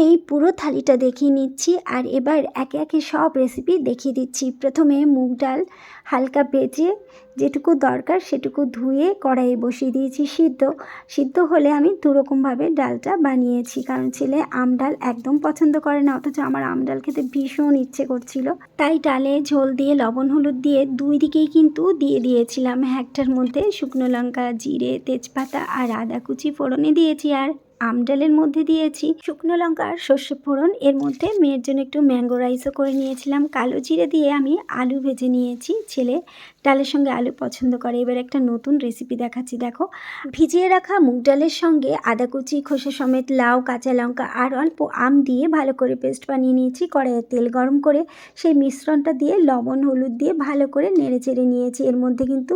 প্রথমেই পুরো থালিটা দেখিয়ে নিচ্ছি আর এবার একে একে সব রেসিপি দেখিয়ে দিচ্ছি। প্রথমে মুগ ডাল হালকা ভেজে যেটুকু দরকার সেটুকু ধুয়ে কড়াইয়ে বসিয়ে দিয়েছি সিদ্ধ হলে আমি দুরকমভাবে ডালটা বানিয়েছি, কারণ ছেলে আম ডাল একদম পছন্দ করে না, অথচ আমার আম ডাল খেতে ভীষণ ইচ্ছে করছিল। তাই ডালে ঝোল দিয়ে লবণ হলুদ দিয়ে দুই দিকেই কিন্তু দিয়ে দিয়েছিলাম। একটার মধ্যে শুকনো লঙ্কা, জিরে, তেজপাতা আর আদা কুচি ফোড়নে দিয়েছি, আর আম ডালের মধ্যে দিয়েছি শুকনো লঙ্কা আর সর্ষে ফোড়ন। এর মধ্যে মেয়ের জন্য একটু ম্যাঙ্গো রাইসও করে নিয়েছিলাম। কালো জিরে দিয়ে আমি আলু ভেজে নিয়েছি, ছেলে ডালের সঙ্গে আলু পছন্দ করে। এবার একটা নতুন রেসিপি দেখাচ্ছি, দেখো। ভিজিয়ে রাখা মুগ ডালের সঙ্গে আদা কুচি, খোসা সমেত লাউ, কাঁচা লঙ্কা আর অল্প আম দিয়ে ভালো করে পেস্ট বানিয়ে নিয়েছি। কড়াইয়ে তেল গরম করে সেই মিশ্রণটা দিয়ে লবণ হলুদ দিয়ে ভালো করে নেড়ে চেড়ে নিয়েছি। এর মধ্যে কিন্তু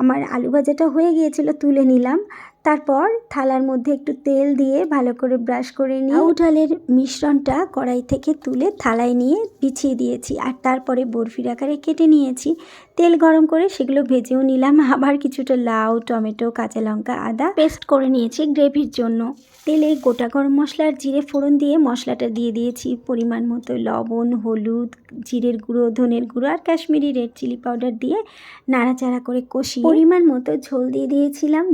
আমার আলু ভাজাটা হয়ে গিয়েছিল, তুলে নিলাম। তারপর থালার মধ্যে একটু তেল দিয়ে ভালো করে ব্রাশ করে নিয়ে লাউ ডালের মিশ্রণটা কড়াই থেকে তুলে থালায় নিয়ে বিছিয়ে দিয়েছি, আর তারপরে বরফির আকারে কেটে নিয়েছি। তেল গরম করে সেগুলো ভেজেও নিলাম। আবার কিছুটা লাউ, টমেটো, কাঁচা লঙ্কা, আদা পেস্ট করে নিয়েছি গ্রেভির জন্য। তেলে গোটা গরম মশলা আর জিরে ফোড়ন দিয়ে মশলাটা দিয়ে দিয়েছি। পরিমাণ মতো লবণ, হলুদ, জিরের গুঁড়ো, ধনের গুঁড়ো আর কাশ্মীরি রেড চিলি পাউডার দিয়ে নাড়াচাড়া করে কষিয়ে পরিমাণ মতো ঝোল দিয়ে দিয়েছিলাম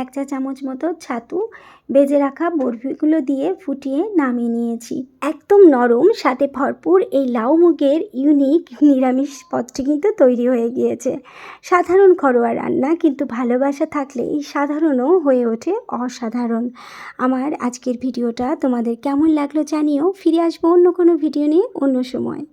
1 চা চামচ মতো ছাতু। ভেজে রাখা বরফিগুলো দিয়ে ফুটিয়ে নামিয়ে নিয়েছি। একদম নরম সাথে ভরপুর এই লাউ মুগের ইউনিক নিরামিষ পদটি কিন্তু তৈরি হয়ে গিয়েছে। সাধারণ ঘরোয়া রান্না, কিন্তু ভালোবাসা থাকলে এই সাধারণও হয়ে ওঠে অসাধারণ। আমার আজকের ভিডিওটা তোমাদের কেমন লাগলো জানিও। ফিরে আসবো অন্য কোনো ভিডিও নিয়ে অন্য সময়।